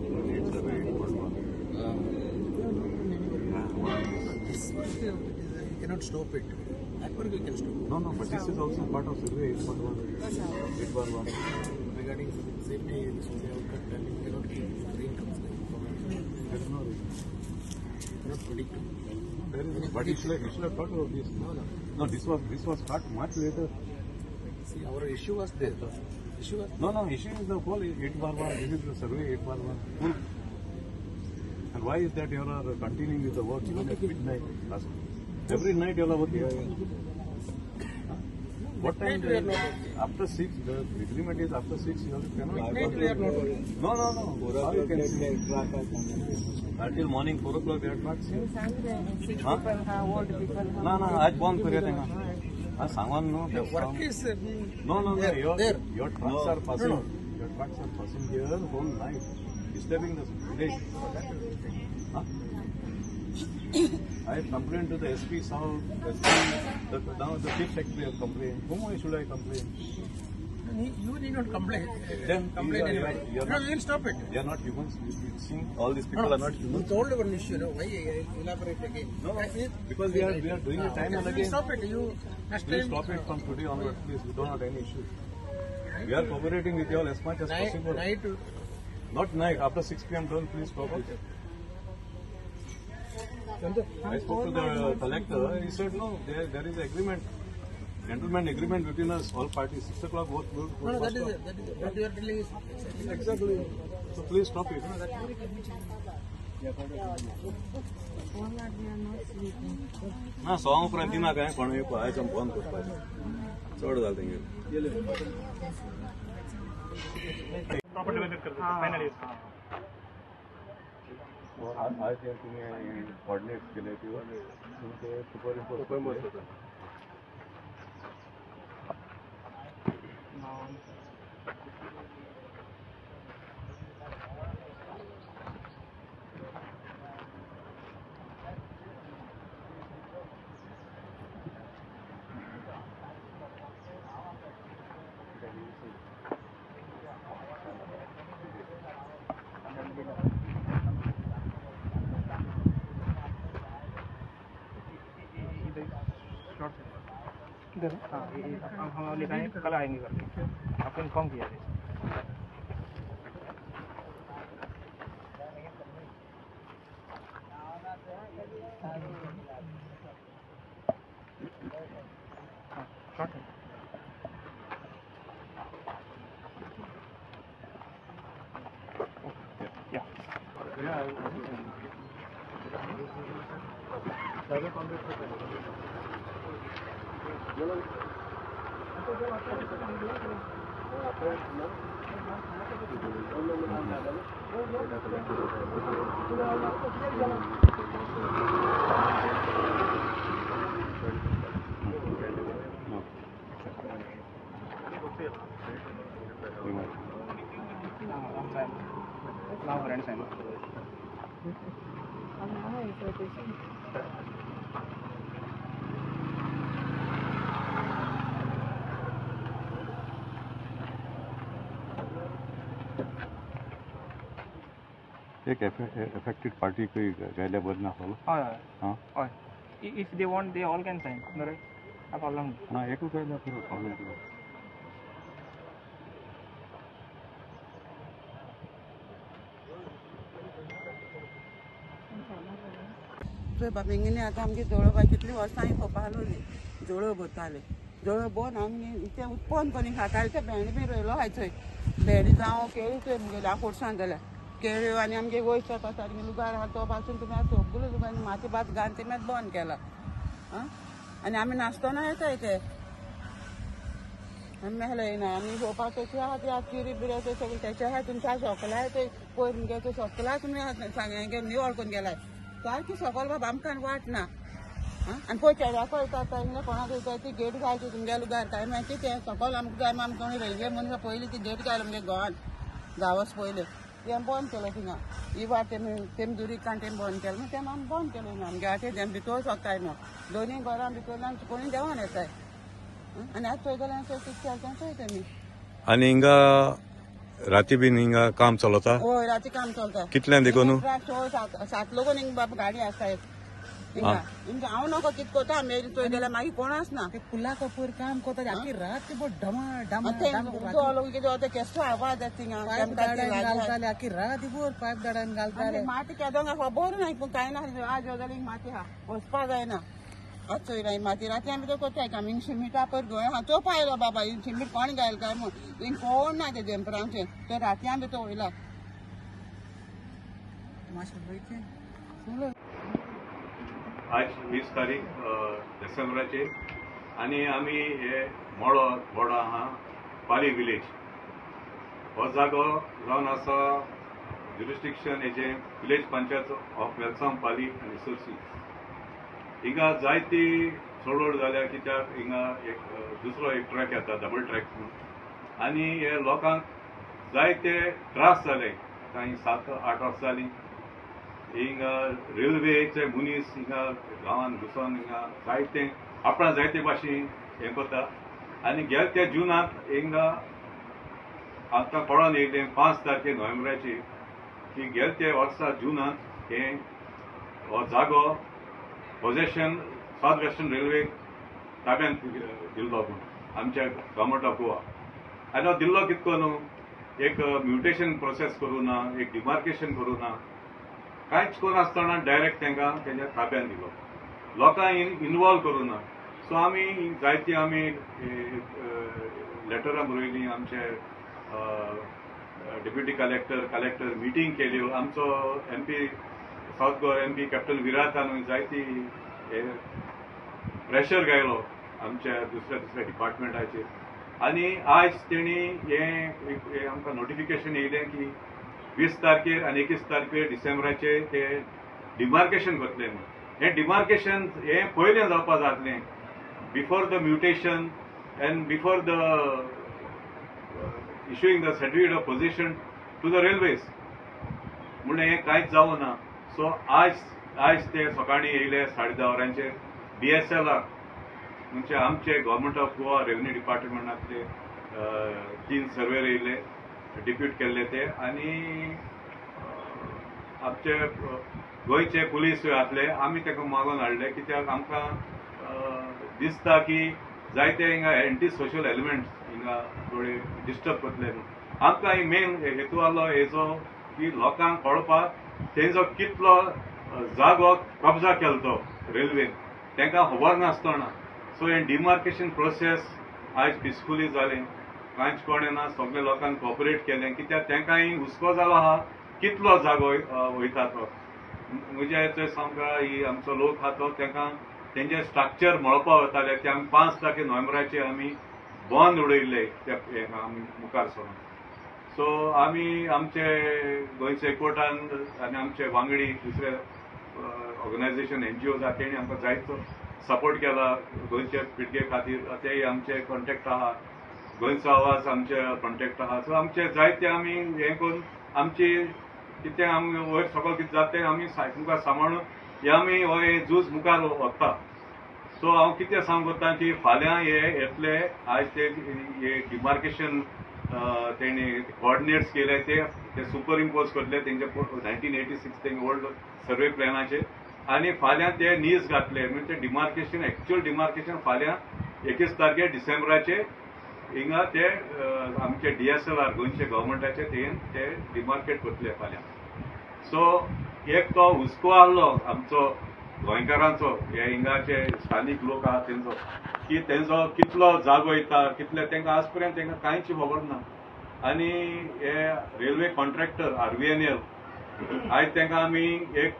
You cannot stop it. That work you can stop. No, but this is also part of survey 8.1. Regarding safety, this will be outcut and you cannot keep rain comes there. There is no reason. You cannot predict. There is no, but you should have thought about this. No, this was cut much later. See, our issue was there. Issue is the whole 8.1. This is the survey 8.1. And why is that you are continuing with the work even at midnight? Every night you are working. What time? After 6. The agreement is after 6. You cannot. we are not working. No. How you can see? Until morning 4 o'clock they are not seen. No. आज बंद करिए देंगे. हाँ Sangwan no. Work is No. Your trucks are passing. Your trucks are passing here whole night, disturbing the village. Huh? I have complained to the SP South. Now the chief secretary have complained. Whom should I complain? You need not complain. Then Complain anybody. you will stop it. They are not humans. You see, all these people are not You humans. told one issue. No? Why elaborate again? No, because we are doing it time and again. Stop it. You Please stop it from today onwards. Please, we don't have any issue. We are cooperating with you all as much as possible. Not night. After 6 p.m. don't please stop it. I spoke to the collector. He said no. There is agreement. Gentleman agreement between us, all parties. 6 o'clock both. No, that is it. What you are telling is Exactly. So please stop it. ना song प्रति ना कहें पण एक आज हम बंद कर पाए छोड़ डाल देंगे प्रॉपर्टी विजिट करते हैं फाइनली आज या तुम्ही कोऑर्डिनेट्स केले किंवा तुमचे सुपरइम्पोज होतं हाँ हम लिखाएंगे कल आएंगे करके आपको इन्फॉर्म किया है शॉर्ट है now friends and एक affected party कोई गायला बोलना होगा हाँ if they want they all can sign right no problem हाँ एक को गायला फिर problem तो बाबेंगेने आता आमगे जोळो बाय कितली वर्सां खोपा हालोली जोळो बोताले जोळो बोन आमगे ते उत्पन्न कोणी खाताले ते भेंडे बी रोयलो हाय थंय भेंडे जावं केळी थंय मुगे लाकूडसां जाल्यार केळ्यो आनी आमगे वयच्या आसा लुगार आहा तो पासून तुमी आतां सगळ्यो लुगांनी माती भात घालन तेमी बंद केला आनी आमी नासतना येताय ते आमी मेहला येना आमी पळोवपाक तशें आहा ते चिरी बिरे ते सगळे तेचे आहा तुमच्या सकला ते पयर मुगे ते सकला तुमी हें निवळ करून गेलाय सारकी सकल बाबा आमकां वाट ना आनी पळय चेड्याको येता आतां कोणाक येता ती गेट घालची तुमगे लुगार काय मागीर तें सकल आमकां जाय आमी कोणी रेल्वे मनशां पयलीं ती गेट घाल आमगे गोवान गांवस पयलें तें बंद केलें थिंगा ही वाट तेमी दुरीकान तेमी बंद केलें तें आमी बंद केलें ना आमगे आतां तें भितर सोदताय न्हू दोनी घरां भितर कोणी देंवन येताय आनी आतां चोय जाल्यार चिकचार चोय तेमी आनी हिंगा राती बीन हिंगा काम चलता हय राती काम चलता कितल्यां देखून सात लोक बाबा गाडी आसता इंका हांव नको कितें कोता मेरी चोय गेल्यार मागीर कोण आसना पुला कपूर काम कोता आखी रात बो डमा डमा कितें केस्तो आवाज थिंगा घालताले आखी रात बोर पायप दडान घालताले माती केदोंग खबर ना पूण कांय ना आज जाल्यार माती आहा वचपा जायना आज चोयला माती राती आमी तो कोताय का हिंग सिमीटा पर गोंय हा तो पायलो बाबा हिंग सिमीट कोण घायल काय म्हूण हिंग कोण ना ते जंपरांचे ते राती आमी तो वयला आज 20 तारीख डिसेंबराचे आणि आम्ही हे मोडो बोडा आहा पाली विलेज हो जागो जावन आसा ज्युरिस्डिक्शन हेचे विलेज पंचायत ऑफ वेलसाम पाली आनी सुरसी हिंगा जायती चडवड जाल्या कित्याक हिंगा एक दुसरो एक ट्रॅक येता डबल ट्रॅक म्हणून आनी हे लोकांक जायते त्रास जाले कांय 7-8 वर्सां जालीं हिंगा रेल्वेचे मनीस हिंगा गांवांत घुसोन हिंगा जायते आपणा जायते भाशेन हें करता आनी गेल्या त्या जुनांत हिंगा आतां कळोन येयलें 5 तारखे नोव्हेंबराची की गेल्या त्या वर्सा जुनांत हे हो जागो पोजेशन साउथ वेस्टर्न रेल्वे ताब्यांत दिल्लो म्हूण आमच्या गव्हर्मेंट ऑफ गोवा आनी हो दिल्लो कितको न्हू एक म्युटेशन प्रोसेस करूं ना एक डिमार्केशन करूं ना कांयच कोनासतना डायरेक्ट तांकां तेंच्या ताब्यांत दिलो लोकांक इनवॉल्व करूं ना सो आमी जायती आमी लेटरां बरयलीं आमचे डेप्युटी कलेक्टर मिटींग केल्यो आमचो MP south Goa MP captain विरातान जायती प्रेशर घायलो आमच्या दुसऱ्या डिपार्टमेंटाचेर आनी आयज तेणी हें आमकां नोटिफिकेशन येयलें की 20 तारखेर आनी 21 तारखेर डिसेंबराचे ते डिमार्केशन करतले म्हणून हें डिमार्केशन हें पयलें जावपा जातलें before the mutation and before the issuing the certificate of position to the railways म्हणून हें कांयच जावं ना सो आयज ते सकाळीं येयले 10:30 वरांचेर BSLR म्हणजे आमचे गव्हर्मेंट ऑफ गोवा रेव्हन्यू डिपार्टमेंटांतले 3 सर्वेर येयले डिप्यूट केल्ले ते आनी आमचे गोंयचे पुलीस आसले आमी ताका मागून हाडले कित्याक आमकां दिसता की जायते हिंगा एंटी सोशल एलिमेंट्स हिंगा थोडे डिस्टर्ब करतले आमकां ही मेन हेतू आसलो हेजो की लोकांक कळपाक तेंचो कितलो जागो कब्जा केलो तो रेल्वेन तांकां खबर नासतना सो हें डिमार्केशन प्रोसेस आयज पिसफुली जालें कांयच कोणें ना सगळे लोकांक कॉपरेट केलें कित्याक तांकांय हुस्को जालो आहा कितलो जागो वयता तो म्हणजे थंय सामका ही आमचो लोक आहा तो तांकां तेंचें स्ट्रक्चर मळपा वताले ते आमी 5 तारखे नोव्हेंबराचेर आमी बंद उडयल्ले त्या आमी मुखार सरून सो आमी आमचे गोंयचे कोर्टान आनी आमचे वांगडी दुसरे ऑर्गनायझेशन NGOs आहा तेणी आमकां जायतो सपोर्ट केला गोंयचे पिळगे खातीर तेय आमचे कॉन्टेक्ट आहा गोंयचो आवाज आमचे कॉन्टेक्ट आहा सो आमचे जायते आमी हें करून आमची कितें आमी वयर सकयल कितें जाता तें आमी मुखार सांबाळून हे आमी हो झूज मुखार व्हरता सो हांव कितें सांगता की फाल्यां हे येतले आयज ते हे डिमार्केशन तेणी कोऑर्डिनेट्स केले ते सुपर इम्पोज करतले तेंचे 1986 तेंगे ओल्ड सर्वे प्लॅनाचेर आनी फाल्यां ते नीज घातले म्हणजे ते डिमार्केशन एक्च्युअल डिमार्केशन फाल्यां 21 तारखेर डिसेंबराचे हिंगा ते आमचे DSLR गोंयचे गव्हर्मेंटाचे ते डिमार्केट करतले फाल्यां सो एक तो हुस्को आसलो आमचो गोंयकारांचो हे हिंगाचे स्थानीक लोक आहा तेंचो की तेंचो कितलो जागो वयता कितले तांकां आज पर्यंत तांकां कांयच खबर ना आनी हे रेल्वे कॉन्ट्रॅक्टर RVNL आयज तांकां आमी एक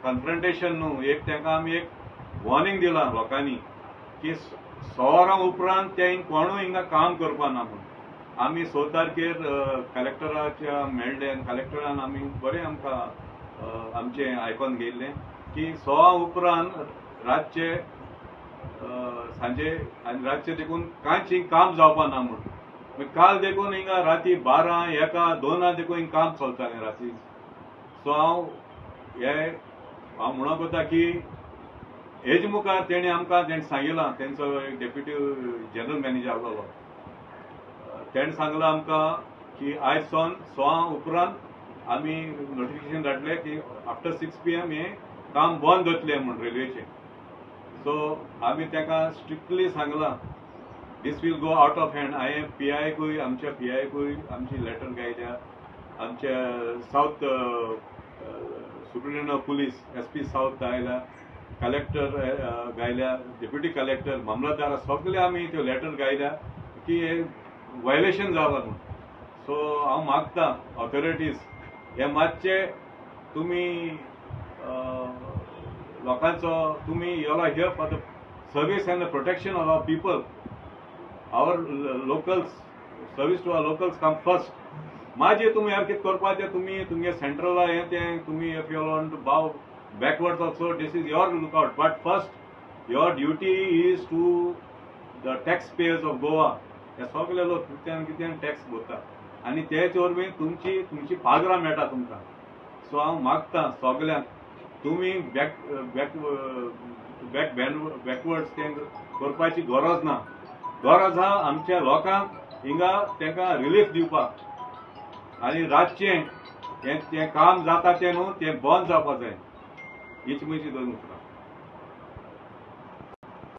कन्फ्रंटेशन न्हू एक तांकां आमी एक वॉर्निंग दिलां लोकांनी की 100 वरां उपरांत ते कोणूय हिंगा काम करपा ना म्हणून आमी 6 तारखेर कलेक्टराच्या मेळ्ळे आनी कलेक्टरान आमी बरें आमकां आमचें आयकोन घेयल्लें की 100 उपरांत रातचे सांजे आनी रातचे देखून कांयच काम जावपा ना म्हणून काल देखून हिंगा राती 12, 1, 2 देखून काम चलतालें राती सो हांव म्हणून कोता की हेज मुखार तेणी आमकां सांगिलां तेंचो डेप्युटी जनरल मॅनेजर आसलो तेणें सांगलां आमकां की आयज सावन 6 उपरांत आमी नोटिफिकेशन धाडलें की आफ्टर 6 PM हें काम बंद जातलें म्हूण रेल्वेचें. सो आमी ताका स्ट्रिक्टली सांगलां this will go out of hand. हांवें PIकूय आमच्या PIकूय आमची लेटर घायल्या, आमच्या south superintendent of police SP south घायल्या, कलेक्टर घायल्या, डेप्युटी कलेक्टर, मामलतदार सगळे आमी त्यो लेटर घायल्या की हे वायलेशन जालां म्हणून. सो हांव मागतां ऑथॉरिटीज हे मातशे तुमी लोकांचो तुमी you are here for the service and the protection of our people. Our locals service to our locals come first. मागीर तुमी ह्यार कितें करपाचें तुमी तुमगे सेंट्रला हें तें तुमी if you want to bow backwards also this is your lookout. But first your duty is to the tax payers of Goa. हे सगळे लोक कित्यान कित्यान टॅक्स भरता आनी तेच वरवीं तुमची पागरां मेळटा तुमकां. सो हांव मागतां सगल्यांक तुमी बॅकवर्ड्स तें करपाची गरज ना. गरज आहा आमच्या लोकांक हिंगा तांकां रिलीफ दिवपाक आनी रातचें तें काम जाता तें न्हू तें बंद जावपाक जाय. हीच म्हजी दोन उतरां.